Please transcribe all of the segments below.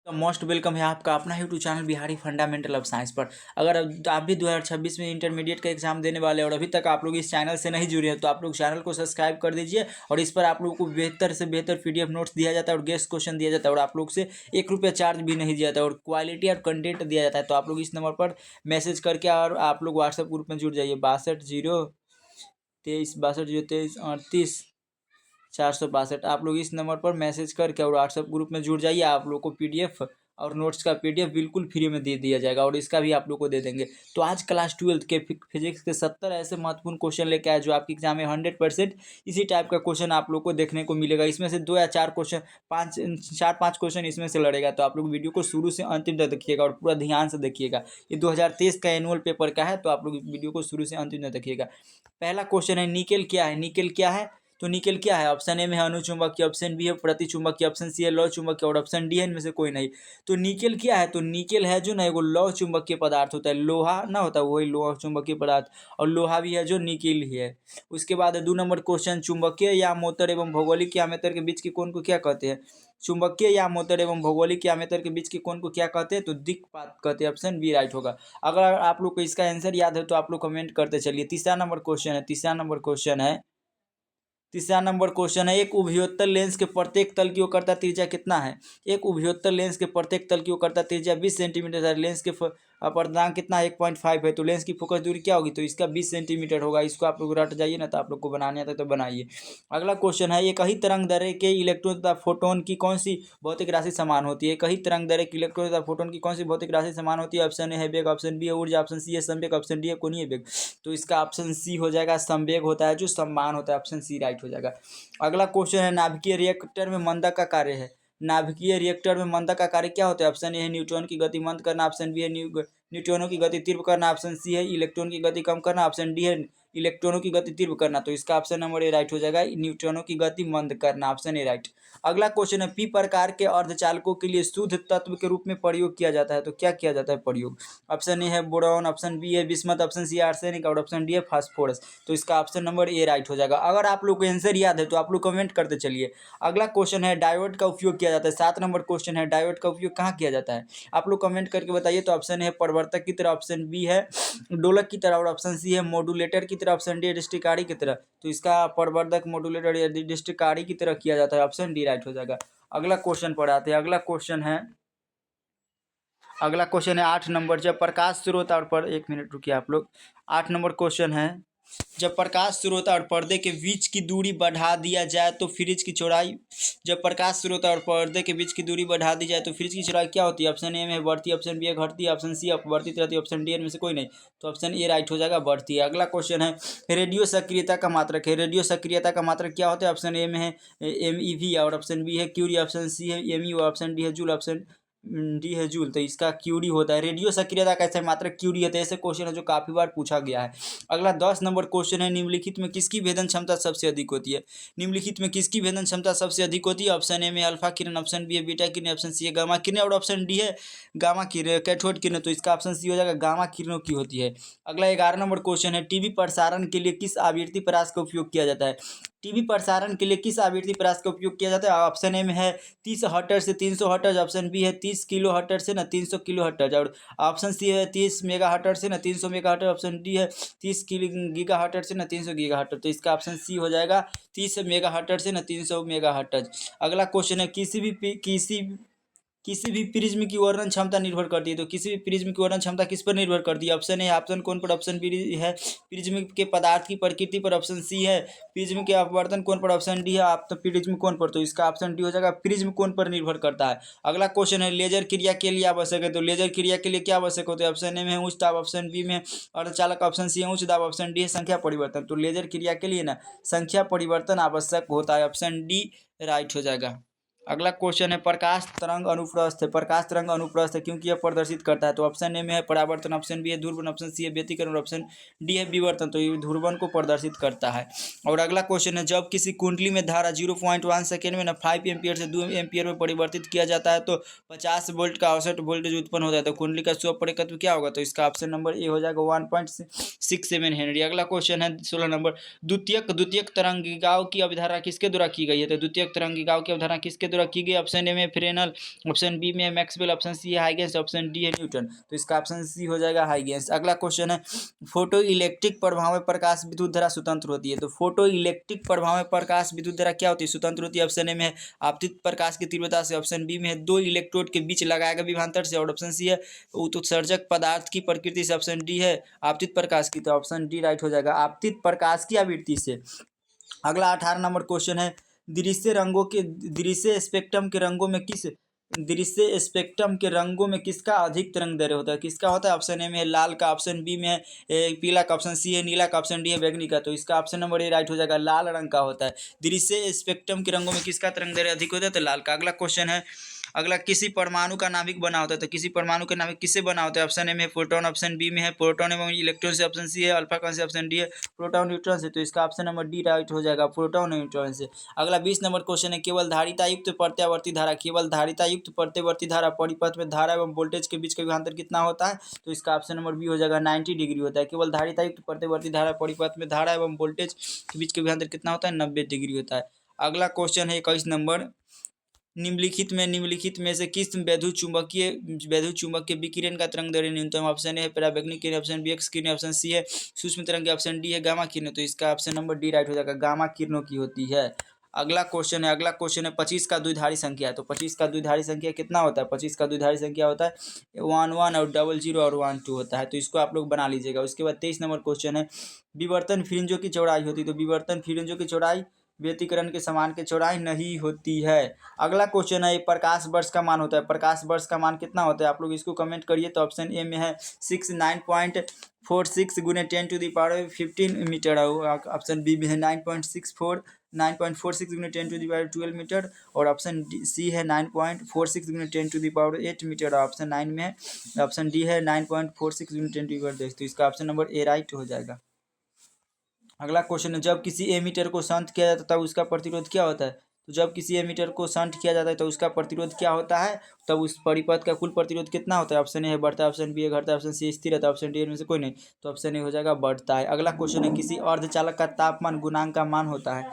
तो most welcome है आपका अपना YouTube channel Bihari fundamental of science पर। अगर आप भी 2026 में इंटरमीडिएट का एग्जाम देने वाले हैं और अभी तक आप लोग इस चैनल से नहीं जुड़े हैं तो आप लोग चैनल को सब्सक्राइब कर दीजिए। और इस पर आप लोगों को बेहतर से बेहतर पीडीएफ नोट्स दिया जाता है और गेस्ट क्वेश्चन दिया जाता है और आप लोग से 1 रुपया चार्ज भी नहीं दिया जाता है और क्वालिटी और कंटेंट दिया जाता है। तो आप लोग इस नंबर पर मैसेज करके और आप लोग व्हाट्सएप ग्रुप में जुड़ जाइए 62 023 62 038 462। आप लोग इस नंबर पर मैसेज करके और व्हाट्सएप ग्रुप में जुड़ जाइए। आप लोग को पीडीएफ और नोट्स का पीडीएफ बिल्कुल फ्री में दे दिया जाएगा और इसका भी आप लोग को दे देंगे। तो आज क्लास 12 के फिजिक्स के 70 ऐसे महत्वपूर्ण क्वेश्चन लेके आए जो आपके एग्जाम में 100% इसी टाइप का क्वेश्चन आप लोग को देखने को मिलेगा। इसमें से 2 या 4 क्वेश्चन, 5 क्वेश्चन इसमें से लड़ेगा। तो आप लोग वीडियो को शुरू से अंतिम तक देखिएगा और पूरा ध्यान से देखिएगा। ये 2023 का एनुअल पेपर का है, तो आप लोग वीडियो को शुरू से अंतिम तक देखिएगा। पहला क्वेश्चन है निकेल क्या है। निकेल क्या है तो निकेल क्या है, ऑप्शन ए में है अनुचुंबकीय, ऑप्शन बी है प्रतिचुंबकीय, ऑप्शन सी है लौह चुंबकीय और ऑप्शन डी है इनमें से कोई नहीं। तो निकेल क्या है तो निकेल है जो ना एगो लौह चुंबकीय पदार्थ होता है। लोहा ना होता है वही लौह चुंबकीय पदार्थ, और लोहा भी है जो निकेल ही है। उसके बाद 2 नंबर क्वेश्चन, चुंबकीय यामोत्तर एवं भौगोलिक यामेतर के बीच के कोण को क्या कहते हैं। चुंबकीय यामोत्तर एवं भौगोलिक यामेतर के बीच के कोण को क्या कहते हैं तो दिक्पात कहते हैं। ऑप्शन बी राइट होगा। अगर आप लोग को इसका आंसर याद है तो आप लोग कमेंट करते चलिए। तीसरा नंबर क्वेश्चन है एक उभयोत्तल लेंस के प्रत्येक तल की वक्रता त्रिज्या कितना है। एक उभयोत्तल लेंस के प्रत्येक तल की वक्रता त्रिज्या 20 सेंटीमीटर है। लेंस के अपवर्तनांक कितना है 1.5 है। तो लेंस की फोकस दूरी क्या होगी तो इसका 20 सेंटीमीटर होगा। इसको आप लोग रट जाइए ना, तो आप लोग को बनाने आता है तो बनाइए। अगला क्वेश्चन है एक ही तरंग दैर्ध्य के इलेक्ट्रॉन तथा फोटोन की कौन सी भौतिक राशि समान होती है। एक ही तरंग दैर्ध्य के इलेक्ट्रॉन तथा फोटोन की कौन सी भौतिक राशि समान होती है। ऑप्शन ए है वेग, ऑप्शन बी है ऊर्जा, ऑप्शन सी है संवेग, ऑप्शन डी है कोणीय वेग। तो इसका ऑप्शन सी हो जाएगा, संवेग होता है जो समान होता है। ऑप्शन सी राइट हो जाएगा। अगला क्वेश्चन है नाभिकीय रिएक्टर में मंदक का कार्य है। नाभिकीय रिएक्टर में मंदक का कार्य क्या होता है। ऑप्शन ए है न्यूट्रॉन की गति मंद करना, ऑप्शन बी है न्यूट्रॉनों की गति तीव्र करना, ऑप्शन सी है इलेक्ट्रॉन की गति कम करना, ऑप्शन डी है इलेक्ट्रॉनों की गति तीव्र करना। तो इसका ऑप्शन नंबर ए राइट हो जाएगा, न्यूट्रॉनों की गति मंद करना। Option A right. अगला क्वेश्चन है पी प्रकार के अर्धचालकों के लिए शुद्ध तत्व के रूप में प्रयोग किया जाता है। तो क्या किया जाता है प्रयोग। ऑप्शन ए है बोरॉन, ऑप्शन बी है बिस्मथ, ऑप्शन सी है आर्सेनिक और ऑप्शन डी है फास्फोरस। तो इसका ऑप्शन नंबर ए राइट हो जाएगा। अगर आप लोग को आंसर याद है तो आप लोग कमेंट करते चलिए। अगला क्वेश्चन है डायोड का उपयोग किया जाता है। 7 नंबर क्वेश्चन है डायोड का उपयोग कहाँ किया जाता है। आप लोग कमेंट करके बताइए। तो ऑप्शन है प्रवर्तक की तरह, ऑप्शन बी है डोलक की तरह और ऑप्शन सी है मॉड्यूलेटर की तरह, ऑप्शन डी है डिस्ट्रिकारी की तरह। तो इसका प्रवर्धक, मॉड्यूलेटर या डिस्ट्रिकारी की तरह किया जाता है। ऑप्शन डी राइट हो जाएगा। अगला क्वेश्चन पढ़ाते हैं। अगला क्वेश्चन है 8 नंबर, जब प्रकाश स्रोत और पर 1 मिनट रुकिए आप लोग। 8 नंबर क्वेश्चन है जब प्रकाश स्रोत और पर्दे के बीच की दूरी बढ़ा दिया जाए तो फ्रिज की चौड़ाई। जब प्रकाश स्रोत और पर्दे के बीच की दूरी बढ़ा दी जाए तो फ्रिज की चौड़ाई क्या होती है। ऑप्शन ए में बढ़ती, ऑप्शन बी है घटती, ऑप्शन सी अपवर्तित रहती है, ऑप्शन डी में से कोई नहीं। तो ऑप्शन ए राइट हो जाएगा, बढ़ती है। अगला क्वेश्चन है रेडियो सक्रियता का मात्रक है। रेडियो सक्रियता का मात्रक क्या होता है। ऑप्शन ए में है MeV और ऑप्शन बी है क्यूरी, ऑप्शन सी है MU, ऑप्शन डी है जूल, ऑप्शन डी है जूल। तो इसका क्यूरी होता है। रेडियो सक्रियता का ऐसे मात्रक क्यूरी होता है। ऐसे क्वेश्चन है जो काफी बार पूछा गया है। अगला 10 नंबर क्वेश्चन है निम्नलिखित में किसकी भेदन क्षमता सबसे अधिक होती है। निम्नलिखित में किसकी भेदन क्षमता सबसे अधिक होती है। ऑप्शन ए में अल्फा किरण, ऑप्शन बी है बीटा किरण, ऑप्शन सी है गामा किरण और ऑप्शन डी है गामा किरण कैथोड किरण। तो इसका ऑप्शन सी हो जाएगा, गामा किरणों की होती है। अगला 11 नंबर क्वेश्चन है टीवी प्रसारण के लिए किस आवृत्ति परास का उपयोग किया जाता है। टीवी प्रसारण के लिए किस आवृत्ति परास का उपयोग किया जाता है। ऑप्शन ए में है 30 हर्ट्ज से 300 हर्ट्ज, ऑप्शन बी है 30 किलो हर्ट्ज से ना 300 किलो हर्ट्ज और ऑप्शन सी है 30 मेगा हर्ट्ज से ना 300 मेगा हर्ट्ज, ऑप्शन डी है 30 गीगा हर्ट्ज से ना 300 गीगा हर्ट्ज। तो इसका ऑप्शन सी हो जाएगा 30 मेगा हर्ट्ज से ना 300 मेगा हर्ट्ज। अगला क्वेश्चन है किसी भी प्रिज्म की वर्णन क्षमता निर्भर करती है। तो किसी भी प्रिज्म की वर्णन क्षमता किस पर निर्भर करती है। ऑप्शन ए ऑप्शन कोण पर, ऑप्शन बी है प्रिज्म के पदार्थ की प्रकृति पर, ऑप्शन सी है प्रिज्म के अपवर्तन कोण पर, ऑप्शन डी है आप तो प्रिज्म कोण पर। तो इसका ऑप्शन डी हो जाएगा, प्रिज्म कोण पर निर्भर करता है। अगला क्वेश्चन है लेजर क्रिया के लिए आवश्यक है। तो लेजर क्रिया के लिए क्या आवश्यक होता है। ऑप्शन ए में उच्च दाब, ऑप्शन बी में अर्धचालक, ऑप्शन सी है उच्च दाब, ऑप्शन डी है संख्या परिवर्तन। तो लेजर क्रिया के लिए ना संख्या परिवर्तन आवश्यक होता है। ऑप्शन डी राइट हो जाएगा। अगला क्वेश्चन है प्रकाश तरंग अनुप्रस्थ है। प्रकाश तरंग अनुप्रस्थ है क्योंकि यह प्रदर्शित करता है। तो ऑप्शन ए में है परावर्तन, ऑप्शन बी है ध्रुवन, ऑप्शन सी है व्यतिकरण और ऑप्शन डी है विवर्तन। तो ये ध्रुवन को प्रदर्शित करता है। और अगला क्वेश्चन है जब किसी कुंडली में धारा 0.1 सेकेंड में ना 5 एम्पियर से 2 एम्पियर में परिवर्तित किया जाता है तो 50 वोल्ट का औसत वोल्टेज उत्पन्न होता है। तो कुंडली का स्वपरिकत्व क्या होगा। तो इसका ऑप्शन नंबर ए हो जाएगा 1.67 हेनरी। अगला क्वेश्चन है 16 नंबर द्वितीयक तरंगिकाओं की अवधारणा किसके द्वारा की गई है। तो द्वितीयक तरंगिकाओं की अवधारणा किसके द्वारा की गई, ऑप्शन ए में फ्रेनल, ऑप्शन बी में मैक्सवेल, ऑप्शन सी है हाइगेंस, ऑप्शन डी है न्यूटन। तो इसका ऑप्शन सी हो जाएगा हाइगेंस। अगला क्वेश्चन है फोटो इलेक्ट्रिक प्रभाव में प्रकाश विद्युत धारा स्वतंत्र होती है। तो फोटो इलेक्ट्रिक प्रभाव में प्रकाश विद्युत धारा क्या होती है? स्वतंत्र होती है। ऑप्शन ए में है आपतित प्रकाश की तीव्रता से, ऑप्शन बी में है दो इलेक्ट्रोड के बीच लगाए गए विभवांतर से, और ऑप्शन सी है उत्सर्जक पदार्थ की प्रकृति से, ऑप्शन डी है आपतित प्रकाश की। तो ऑप्शन डी राइट हो जाएगा, आपतित प्रकाश की आवृत्ति से। अगला 18 नंबर क्वेश्चन है दृश्य स्पेक्ट्रम के रंगों में दृश्य स्पेक्ट्रम के रंगों में किसका अधिक तरंग दैर्घ्य होता है? किसका होता है? ऑप्शन ए में है लाल का, ऑप्शन बी में है पीला का, ऑप्शन सी है नीला का, ऑप्शन डी है बैंगनी का। तो इसका ऑप्शन नंबर ए राइट हो जाएगा, लाल रंग का होता है। दृश्य स्पेक्ट्रम के रंगों में किसका तरंग दैर्घ्य अधिक होता है? तो लाल का। अगला क्वेश्चन है अगला किसी परमाणु का नाभिक बना होता है। तो किसी परमाणु का नाभिक किससे बना होता है? ऑप्शन ए में प्रोटॉन, ऑप्शन बी में है प्रोटॉन एवं इलेक्ट्रॉन से, ऑप्शन सी है अल्फा कण से, ऑप्शन डी है प्रोटॉन न्यूट्रॉन से। तो इसका ऑप्शन नंबर डी राइट हो जाएगा, प्रोटॉन न्यूट्रॉन से। अगला 20 नंबर क्वेश्चन है केवल धारितायुक्त प्रत्यावर्ती धारा, केवल धारितायुक्त प्रत्यावर्ती धारा परिपथ में धारा एवं वोल्टेज के बीच का विभवांतर कितना होता है? तो इसका ऑप्शन नंबर बी हो जाएगा, 90 डिग्री होता है। केवल धारितायुक्त प्रत्यावर्ती धारा परिपथ में धारा एवं वोल्टेज के बीच का विभवांतर कितना होता है? 90 डिग्री होता है। अगला क्वेश्चन है 21 नंबर निम्नलिखित में से किस वैद्युत चुंबकीय विकिरण का तरंग दैर्घ्य न्यूनतम? ऑप्शन ए है पराबैंगनी किरण, ऑप्शन बी एक्स किरण, ऑप्शन सी है सूक्ष्म तरंग, ऑप्शन डी है गामा किरण। तो इसका ऑप्शन नंबर डी राइट हो जाएगा, गामा किरणों की होती है। अगला क्वेश्चन है 25 का द्विधारी संख्या। तो 25 का द्विधारी संख्या कितना होता है? 25 का द्विधारी संख्या होता है 1 1 और 00 और 1 2 होता है। तो इसको आप लोग बना लीजिएगा। उसके बाद 23 नंबर क्वेश्चन है विवर्तन फ्रिंजों की चौड़ाई होती है। तो विवर्तन फ्रिंजों की चौड़ाई व्यतिकरण के समान की चौड़ाई नहीं होती है। अगला क्वेश्चन है प्रकाश वर्ष का मान होता है। प्रकाश वर्ष का मान कितना होता है? आप लोग इसको कमेंट करिए। तो ऑप्शन ए में है 9.46 गुने 10⁻15 मीटर, ऑप्शन बी में है 9.46 गुने 10⁻12 मीटर, और ऑप्शन सी है 9.46 गुने 10⁸ मीटर, ऑप्शन 9 में है ऑप्शन डी है 9.46 गुने 10⁻10। तो इसका ऑप्शन नंबर ए राइट हो जाएगा। अगला क्वेश्चन है जब किसी एमीटर को शंट किया जाता है तब उसका प्रतिरोध क्या होता है? तो जब किसी एमीटर को शंट किया जाता है तो उसका प्रतिरोध क्या होता है? तब उस परिपथ का कुल प्रतिरोध कितना होता है? ऑप्शन ए है बढ़ता है, ऑप्शन बी है घटता है, ऑप्शन सी स्थिर रहता है, ऑप्शन डी में से कोई नहीं। तो ऑप्शन ए हो जाएगा बढ़ता है। अगला क्वेश्चन है किसी अर्धचालक का तापमान गुणांक का मान होता है।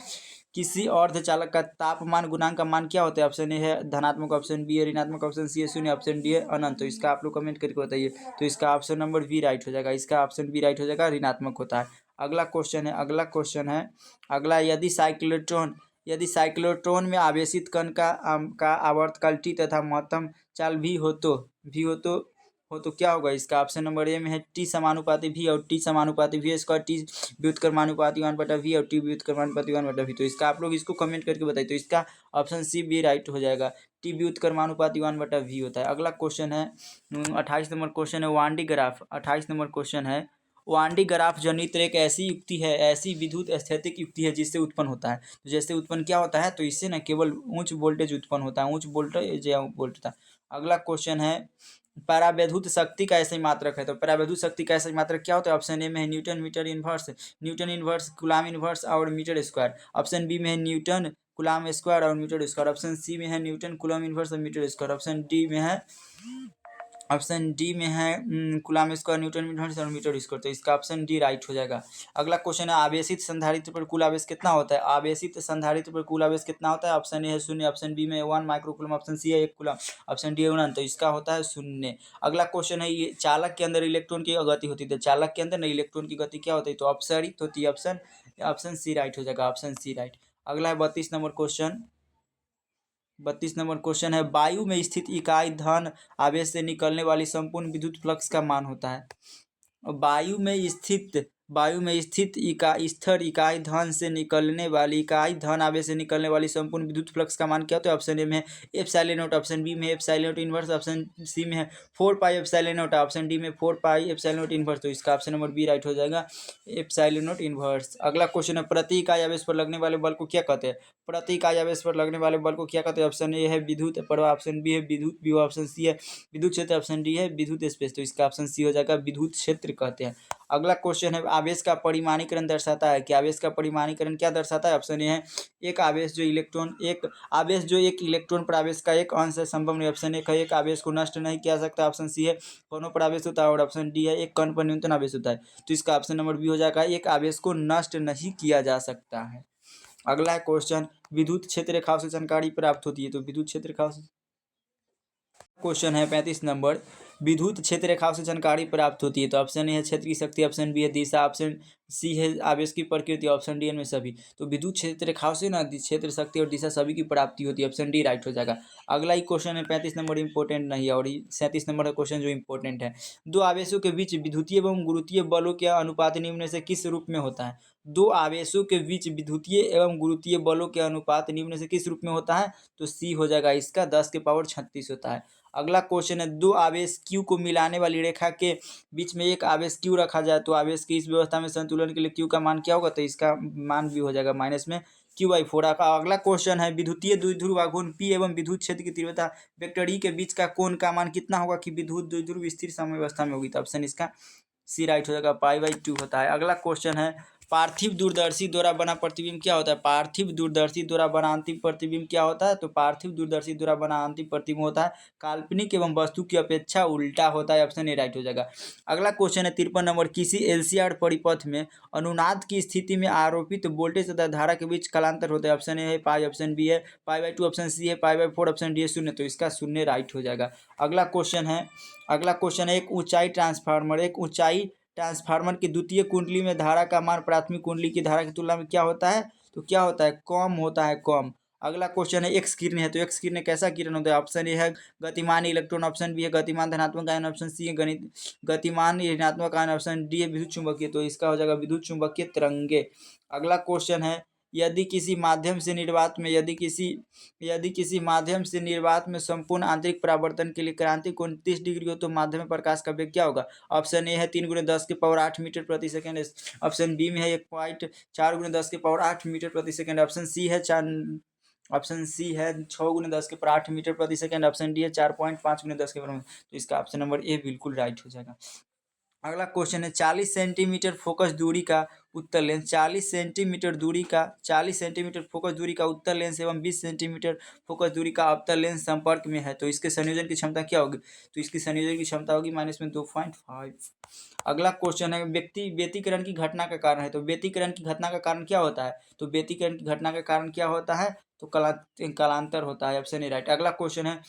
किसी अर्धचालक का तापमान गुणांक का मान क्या होता है? ऑप्शन ए है धनात्मक, ऑप्शन बी है ऋणात्मक, ऑप्शन सी है शून्य, ऑप्शन डी है अनंत। तो इसका आप लोग कमेंट करके बताइए। तो इसका ऑप्शन नंबर बी राइट हो जाएगा, इसका ऑप्शन बी राइट हो जाएगा, ऋणात्मक होता है। अगला क्वेश्चन है अगला यदि साइक्लोट्रॉन में आवेशित कण का आवर्तकाल टी तथा महत्तम चाल भी हो तो क्या होगा? इसका ऑप्शन नंबर ए में है टी समानुपाती भी, और टी समानुपाती वी स्क्वायर, टी व्युत्क्रमानुपाती 1/v और टी व्युत्क्रमानुपाती 1/v। तो इसका आप लोग इसको कमेंट करके बताइए। तो इसका ऑप्शन सी बी राइट हो जाएगा, टी व्युत्क्रमानुपाती 1/v होता है। अगला क्वेश्चन है 28 नंबर क्वेश्चन है वांडी ग्राफ। 28 नंबर क्वेश्चन है वांडी ग्राफ जनित्र एक ऐसी युक्ति है, ऐसी विद्युत स्थैतिक युक्ति है जिससे उत्पन्न होता है। तो जैसे उत्पन्न क्या होता है? तो इससे न केवल उच्च वोल्टेज उत्पन्न होता है, उच्च वोल्टेज या वोल्टेज। अगला क्वेश्चन है परावैद्युत शक्ति का ऐसे मात्रक है। तो परावैद्युत शक्ति का ऐसे मात्रक क्या होता है? ऑप्शन ए में है newton metre inverse coulomb inverse और मीटर स्क्वायर, ऑप्शन बी में है न्यूटन कूलाम स्क्वायर और मीटर स्क्वायर, ऑप्शन सी में है न्यूटन कूलाम इनवर्स और मीटर स्क्वायर, ऑप्शन डी में है कूलाम स्क्वायर न्यूटन मीटर और मीटर स्क्वायर। तो इसका ऑप्शन डी राइट हो जाएगा। अगला क्वेश्चन है आवेशित संधारित्र पर कुल आवेश कितना होता है? आवेशित संधारित्र पर कुल आवेश कितना होता है? ऑप्शन ए है शून्य, ऑप्शन बी में 1 माइक्रोकूलम, ऑप्शन सी है 1 कूलम, ऑप्शन डी है 1। तो इसका होता है शून्य। अगला क्वेश्चन है ये चालक के अंदर इलेक्ट्रॉन की गति होती है। चालक के अंदर न इलेक्ट्रॉन की गति क्या होती है? तो अपसरित होती है, ऑप्शन सी राइट हो जाएगा, ऑप्शन सी राइट। अगला है 32 नंबर क्वेश्चन है वायु में स्थित इकाई धन आवेश से निकलने वाली संपूर्ण विद्युत फ्लक्स का मान होता है। वायु में स्थित स्थिर इकाई धन से निकलने वाली इकाई धन आवेश से निकलने वाली संपूर्ण विद्युत फ्लक्स का मान क्या होता है? ऑप्शन ए में है एप्सिलॉन नॉट, ऑप्शन बी में है epsilon naught inverse, option C में है 4 pi epsilon naught, option D में 4 पाई एप्सिलॉन नॉट इनवर्स। तो इसका ऑप्शन नंबर बी राइट हो जाएगा, एप्सिलॉन नॉट इनवर्स। अगला क्वेश्चन है प्रति इकाई आवेश पर लगने वाले बल को क्या कहते हैं? प्रति इकाई आवेश पर लगने वाले बल को क्या कहते हैं? ऑप्शन ए है विद्युत प्रवाह, ऑप्शन बी है विद्युत विभव, ऑप्शन सी है विद्युत क्षेत्र, ऑप्शन डी है विद्युत स्पेस। तो इसका ऑप्शन सी हो जाएगा, विद्युत क्षेत्र कहते हैं। अगला क्वेश्चन है आवेश का परिमाणीकरण दर्शाता है कि आवेश का परिमाणीकरण क्या दर्शाता है? ऑप्शन ए है एक आवेश जो एक इलेक्ट्रॉन पर आवेश का एक अंश है संभव नहीं, ऑप्शन ए है एक आवेश को नष्ट नहीं किया जा सकता, ऑप्शन सी है कणों पर आवेश होता है, और ऑप्शन डी है एक कण पर न्यूनतम आवेश होता है। तो इसका ऑप्शन नंबर बी हो जाएगा एक आवेश को नष्ट नहीं किया जा सकता है। अगला है क्वेश्चन, विद्युत क्षेत्र रेखाओं से जानकारी प्राप्त होती है, तो विद्युत क्षेत्र रेखाओं से क्वेश्चन है 35 नंबर, विद्युत क्षेत्र रेखाओं से जानकारी प्राप्त होती है, तो ऑप्शन ए है क्षेत्र की शक्ति, ऑप्शन बी है दिशा, ऑप्शन सी है आवेश की प्रकृति, ऑप्शन डी इनमें सभी। तो विद्युत क्षेत्र रेखाओं से ना क्षेत्र शक्ति और दिशा सभी की प्राप्ति होती है, ऑप्शन डी राइट हो जाएगा। अगला ही क्वेश्चन है 35 नंबर, इंपॉर्टेंट नहीं है, और 37 नंबर का क्वेश्चन जो इंपॉर्टेंट है, दो आवेशों के बीच विद्युतीय एवं गुरुत्वीय बलों के अनुपात निम्न में से किस रूप में होता है। दो आवेशों के बीच विद्युतीय एवं गुरुत्वीय बलों के अनुपात निम्न में से किस रूप में होता है, तो सी हो जाएगा इसका 10⁻36 होता है। अगला क्वेश्चन है, दो आवेश Q को मिलाने वाली रेखा के बीच में एक आवेश Q रखा जाए तो आवेश की इस व्यवस्था में संतुलन के लिए Q का मान क्या होगा, तो इसका मान भी हो जाएगा माइनस में Q/4। अगला क्वेश्चन है, विद्युतीय द्विध्रुव आघूर्ण P एवं विद्युत क्षेत्र की तीव्रता वेक्टर E के बीच का कोण का मान कितना होगा कि विद्युत द्विध्रुव स्थिर साम्यावस्था में होगी, तो ऑप्शन इसका सी राइट हो जाएगा, π/2 होता है। अगला क्वेश्चन है, पार्थिव दूरदर्शी द्वारा बना प्रतिबिंब क्या होता है। पार्थिव दूरदर्शी द्वारा बना अंतिम प्रतिबिंब क्या होता है, तो पार्थिव दूरदर्शी द्वारा बना अंतिम प्रतिबिंब होता है काल्पनिक एवं वस्तु की अपेक्षा उल्टा होता है, ऑप्शन ए राइट हो जाएगा। अगला क्वेश्चन है 53 नंबर, किसी एलसीआर परिपथ में अनुनाद की स्थिति में आरोपित वोल्टेज तथा धारा के बीच कालांतर होता है, ऑप्शन ए है पाई, ऑप्शन बी है π/2, ऑप्शन सी है π/4, ऑप्शन डी है 0, तो इसका 0 राइट हो जाएगा। अगला क्वेश्चन है, एक ऊंचाई ट्रांसफार्मर की द्वितीय कुंडली में धारा का मान प्राथमिक कुंडली की धारा की तुलना में क्या होता है, तो क्या होता है, कम होता है, कम। अगला क्वेश्चन है, एक्स किरण है, तो एक्स किरण कैसा किरण होता है, ऑप्शन ए है गतिमान इलेक्ट्रॉन, ऑप्शन बी है गतिमान धनात्मक आयन, ऑप्शन सी है गतिमान ऋणात्मक आयन, ऑप्शन डी है विद्युत चुंबकीय, तो इसका हो जाएगा विद्युत चुंबकीय तरंगे। अगला क्वेश्चन है, यदि किसी माध्यम से निर्वात में संपूर्ण आंतरिक परावर्तन के लिए क्रांति कोण 30 डिग्री हो तो माध्यम में प्रकाश का वेग क्या होगा। ऑप्शन ए है 3×10⁸ मीटर प्रति सेकेंड, ऑप्शन बी में है 1.4×10⁸ मीटर प्रति सेकेंड, ऑप्शन सी है 6×10⁸ मीटर प्रति सेकेंड, ऑप्शन डी है 4.5×10⁸। तो इसका ऑप्शन नंबर ए बिल्कुल राइट हो जाएगा। अगला क्वेश्चन है, 40 सेंटीमीटर फोकस दूरी का उत्तर लेंस 40 सेंटीमीटर फोकस दूरी का उत्तर लेंस एवं 20 सेंटीमीटर फोकस दूरी का अवतल लेंस संपर्क में है, तो इसके संयोजन की क्षमता क्या होगी, तो इसकी संयोजन की क्षमता होगी -2.5। अगला क्वेश्चन है, व्यतिकरण की घटना का कारण है, तो व्यतिकरण की घटना का कारण क्या होता है, तो व्यतिकरण की घटना का कारण क्या होता है, तो कालांतर होता है, ऑप्शन ए राइट। अगला क्वेश्चन है,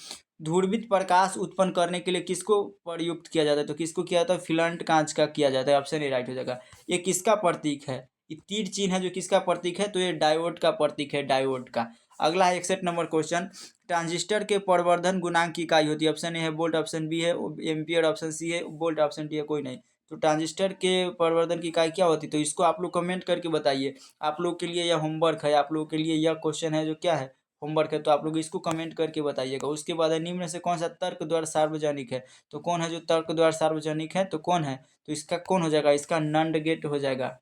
ध्रुवित प्रकाश उत्पन्न करने के लिए किसको प्रयुक्त किया जाता है, तो किसको किया जाता है, फिलामेंट कांच का किया जाता है, ऑप्शन ए राइट हो जाएगा। ये किसका प्रतीक है, ये तीर चिन्ह है जो किसका प्रतीक है, तो ये डायोड का प्रतीक है, डायोड का। अगला है 61 नंबर क्वेश्चन, ट्रांजिस्टर के प्रवर्धन गुणांक की इकाई होती है, ऑप्शन ए है वोल्ट, ऑप्शन बी है एम्पियर, ऑप्शन सी है वोल्ट, ऑप्शन डी है कोई नहीं। तो ट्रांजिस्टर के प्रवर्धन की इकाई क्या होती है, तो इसको आप लोग कमेंट करके बताइए। आप लोग के लिए यह होमवर्क है, आप लोगों के लिए यह क्वेश्चन है जो क्या है, होमवर्क है, तो आप लोग इसको कमेंट करके बताइएगा। उसके बाद निम्न से कौन सा तर्क द्वारा सार्वजनिक है, तो कौन है जो तर्क द्वारा सार्वजनिक है, तो कौन है, तो इसका कौन हो जाएगा, इसका नंड गेट हो जाएगा।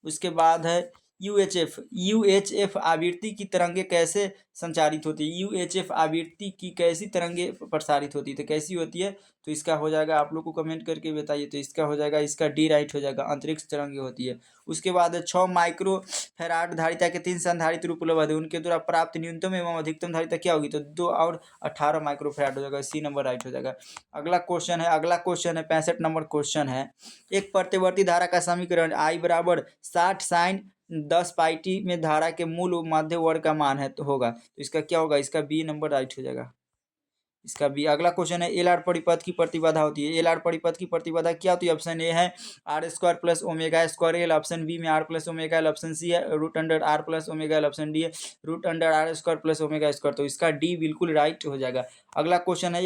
उसके बाद है यूएचएफ आवृत्ति की तरंगे कैसे संचारित होती है, यूएचएफ आवृत्ति की कैसी तरंगे प्रसारित होती है, तो कैसी होती है, तो इसका हो जाएगा, आप लोग को कमेंट करके बताइए, तो इसका हो जाएगा, इसका डी राइट हो जाएगा, अंतरिक्ष तरंगे होती है। उसके बाद 6 माइक्रो फैराड धारिता के 3 संधारित्र रूप उपलब्ध है, उनके द्वारा प्राप्त न्यूनतम एवं अधिकतम धारिता क्या होगी, तो 2 और 18 माइक्रो फैराड हो जाएगा, सी नंबर राइट हो जाएगा। अगला क्वेश्चन है 65 नंबर क्वेश्चन है, एक प्रत्यवर्ती धारा का समीकरण I बराबर 60 साइन 10πt में धारा के मूल मध्य वर्ग का मान है तो होगा, तो इसका क्या होगा, इसका बी नंबर राइट हो जाएगा, इसका बी। अगला क्वेश्चन है, एल आर परिपथ की प्रतिबाधा होती है, एल आर परिपथ की प्रतिबाधा क्या होती है, ऑप्शन ए है R² + ω² ऑप्शन बी में R + ω, ऑप्शन सी है √R + ω, ऑप्शन डी है √R² + ω², तो इसका डी बिल्कुल राइट हो जाएगा। अगला क्वेश्चन है,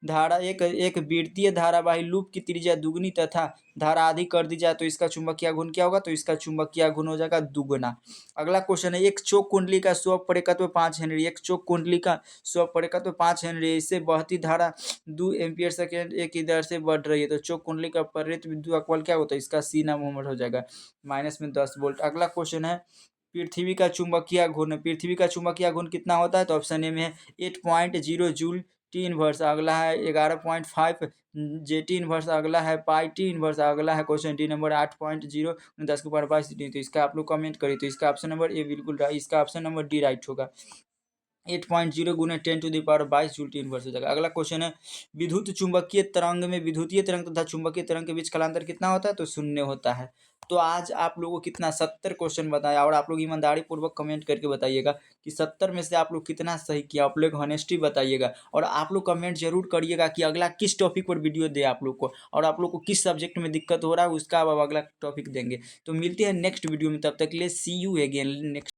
एक वृत्तीय धारावाही लूप की त्रिज्या दुगनी तथा धारा आधी कर दी जाए तो इसका चुंबकीय गुण क्या होगा, तो इसका चुंबकीय गुण हो जाएगा दुगना। अगला क्वेश्चन है, एक चोक कुंडली का स्वपरेखत्व 5 हेनरी, एक चोक कुंडली का स्वपरेखत्व 5 हेनरी, इससे बहती धारा 2 एम्पियर सेकेंड एक की दर से बढ़ रही है, तो चोक कुंडली का प्रेरित विद्युत अपबल क्या होता है, इसका सी नंबर हो जाएगा, -10 वोल्ट। अगला क्वेश्चन है, पृथ्वी का चुंबकीय गुण कितना होता है, तो ऑप्शन ए में है 8.0 जूल टी इनवर्स, अगला है 11.5 जेटी इनवर्स, अगला है पाई टी इनवर्स, अगला है क्वेश्चन डी नंबर 8.0 10⁻22 टी, तो इसका आप लोग कमेंट करिए, तो इसका ऑप्शन नंबर ए बिल्कुल राइट, इसका ऑप्शन नंबर डी राइट होगा, 8.0 × 10⁻22 जूल टी इनवर्स हो जाएगा। अगला क्वेश्चन है, विद्युत चुंबकीय तरंग में विद्युतीय तरंग तथा चुंबकीय तरंग के बीच कालांतर कितना होता है, तो 0 होता है। तो आज आप लोगों को कितना 70 क्वेश्चन बताया, और आप लोग ईमानदारी पूर्वक कमेंट करके बताइएगा कि 70 में से आप लोग कितना सही किया। आप लोग हॉनेस्टी बताइएगा, और आप लोग कमेंट जरूर करिएगा कि अगला किस टॉपिक पर वीडियो दे आप लोग को, और आप लोग को किस सब्जेक्ट में दिक्कत हो रहा है उसका अब अगला टॉपिक देंगे। तो मिलते हैं नेक्स्ट वीडियो में, तब तक के लिए सी यू अगेन नेक्स्ट।